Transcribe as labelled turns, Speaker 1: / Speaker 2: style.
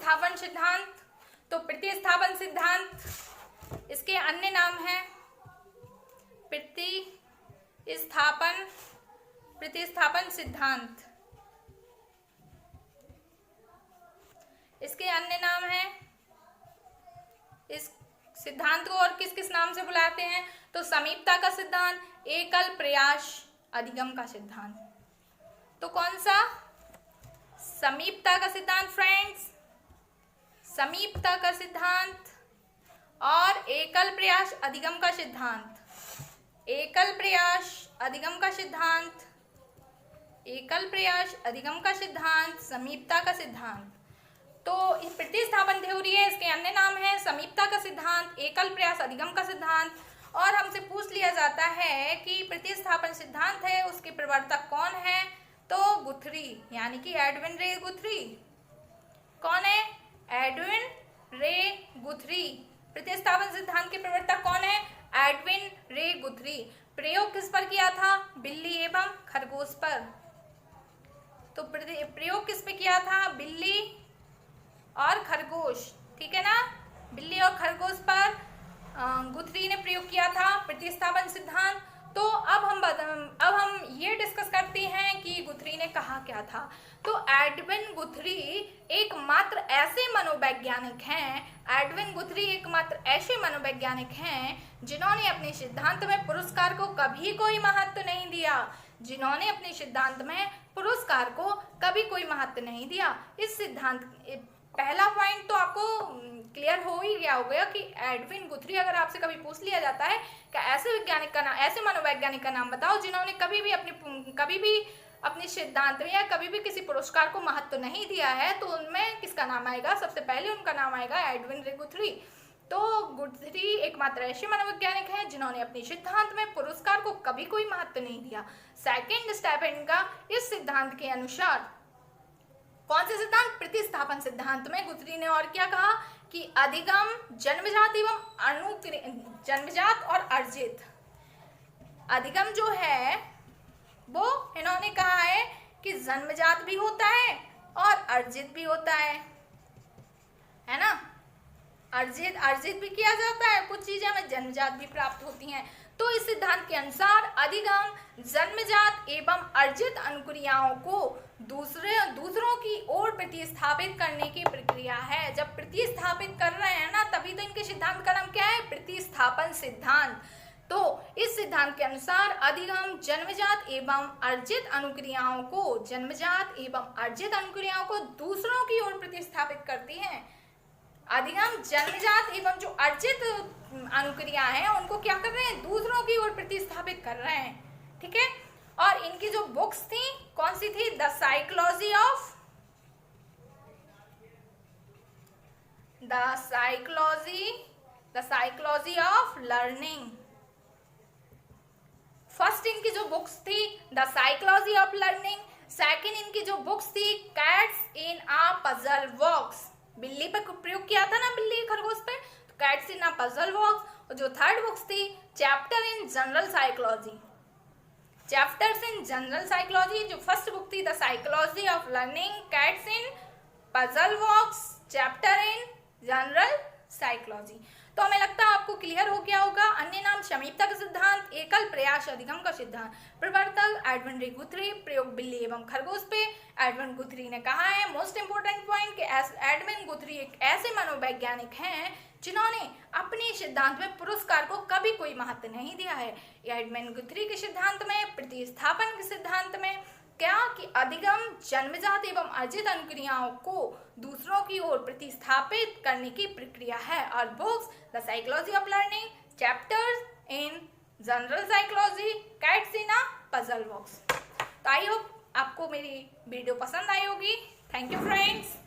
Speaker 1: प्रतिस्थापन सिद्धांत। तो प्रतिस्थापन सिद्धांत, इसके अन्य नाम हैं प्रतिस्थापन सिद्धांत। इसके अन्य नाम हैं, इस सिद्धांत को और किस किस नाम से बुलाते हैं? तो समीपता का सिद्धांत, एकल प्रयास अधिगम का सिद्धांत। तो कौन सा? समीपता का सिद्धांत फ्रेंड्स, समीपता का सिद्धांत और एकल प्रयास अधिगम का सिद्धांत। एकल प्रयास अधिगम का सिद्धांत, एकल प्रयास अधिगम का सिद्धांत, समीपता का सिद्धांत। तो इस प्रतिस्थापन थ्योरी है, इसके अन्य नाम है समीपता का सिद्धांत, एकल प्रयास अधिगम का सिद्धांत। और हमसे पूछ लिया जाता है कि प्रतिस्थापन सिद्धांत है उसके प्रवर्तक कौन है? तो गुथरी, यानी कि एडविन रे गुथरी। कौन है? एडविन रे गुथरी। प्रतिस्थापन सिद्धांत के प्रवर्तक कौन है? एडविन रे गुथरी। प्रयोग किस पर किया था? बिल्ली एवं खरगोश पर। तो प्रयोग किस पे किया था? बिल्ली और खरगोश, ठीक है ना, बिल्ली और खरगोश पर गुथरी ने प्रयोग किया था प्रतिस्थापन सिद्धांत। तो अब हम ये डिस्कस करते हैं कि गुथरी ने कहा क्या था। तो एडविन गुथरी एकमात्र ऐसे मनोवैज्ञानिक हैं, एडविन गुथरी एकमात्र ऐसे मनोवैज्ञानिक हैं जिन्होंने अपने सिद्धांत में पुरस्कार को कभी कोई महत्व नहीं दिया, जिन्होंने अपने सिद्धांत में पुरस्कार को कभी कोई महत्व नहीं दिया। इस सिद्धांत पहला पॉइंट तो आपको क्लियर हो ही गया होगा कि एडविन गुथरी, अगर आपसे कभी पूछ लिया जाता है कि ऐसे वैज्ञानिक का नाम, ऐसे मनोवैज्ञानिक का नाम बताओ जिन्होंने कभी भी अपने सिद्धांत में या कभी भी किसी पुरस्कार को महत्व नहीं दिया है, तो उनमें किसका नाम आएगा? सबसे पहले उनका नाम आएगा एडविन रे गुथरी। तो गुथरी एकमात्र ऐसे मनोवैज्ञानिक हैं जिन्होंने अपने सिद्धांत में पुरस्कार को कभी कोई महत्व नहीं दिया। सेकेंड स्टेप है इनका, इस सिद्धांत के अनुसार कौन से सिद्धांत? प्रतिस्थापन सिद्धांत में गुथरी ने और क्या कहा कि अधिगम, जन्मजात एवं जन्मजात और अर्जित। अधिगम जो है वो इन्होंने कहा है कि जन्मजात भी होता है और अर्जित भी होता है ना। अर्जित भी किया जाता है, कुछ चीजें हमें जन्मजात भी प्राप्त होती हैं। तो इस सिद्धांत के अनुसार अधिगम, जन्मजात एवं अर्जित अनुक्रियाओं को दूसरों की ओर प्रतिस्थापित करने की प्रक्रिया है। जब प्रतिस्थापित कर रहे हैं ना, तभी तो इनके सिद्धांत का नाम क्या है? प्रतिस्थापन सिद्धांत। तो इस सिद्धांत के अनुसार अधिगम, जन्मजात एवं अर्जित अनुक्रियाओं को दूसरों की ओर प्रतिस्थापित करती हैं। अधिगम, जन्मजात एवं जो अर्जित अनुक्रिया हैं उनको क्या कर रहे हैं? दूसरों की ओर प्रतिस्थापित कर रहे हैं, ठीक है। और इनकी जो बुक्स थी कौन सी थी? The psychology of learning. First इनकी जो बुक्स थी the psychology of learning, second इनकी जो बुक्स थी cats in a puzzle box. बिल्ली पर प्रयोग किया था ना, बिल्ली खरगोश पे, तो cats in a puzzle box. और जो थर्ड बुक्स थी चैप्टर्स इन जनरल साइकोलॉजी, जो फर्स्ट बुक थी the psychology of learning, cats in puzzle box, chapter in general psychology. तो हमें लगता है आपको क्लियर हो गया होगा। अन्य नाम समीपता का सिद्धांत, एकल प्रयास अधिगम का सिद्धांत। प्रवर्तक एडविन रे गुथरी, प्रयोग बिल्ली एवं खरगोश पे। एडविन गुथरी ने कहा है, मोस्ट इंपोर्टेंट पॉइंट, कि एडविन गुथरी एक ऐसे मनोवैज्ञानिक हैं जिन्होंने अपने सिद्धांत में पुरस्कार को कभी कोई महत्व नहीं दिया है। एडविन गुथरी के सिद्धांत में, प्रतिस्थापन के सिद्धांत में क्या कि अधिगम, जन्मजात एवं अर्जित अनुक्रियाओं को दूसरों की ओर प्रतिस्थापित करने की प्रक्रिया है। और books the psychology of learning, chapters in general psychology, cats in a puzzle box. तो आई होप आपको मेरी वीडियो पसंद आई होगी। Thank you friends.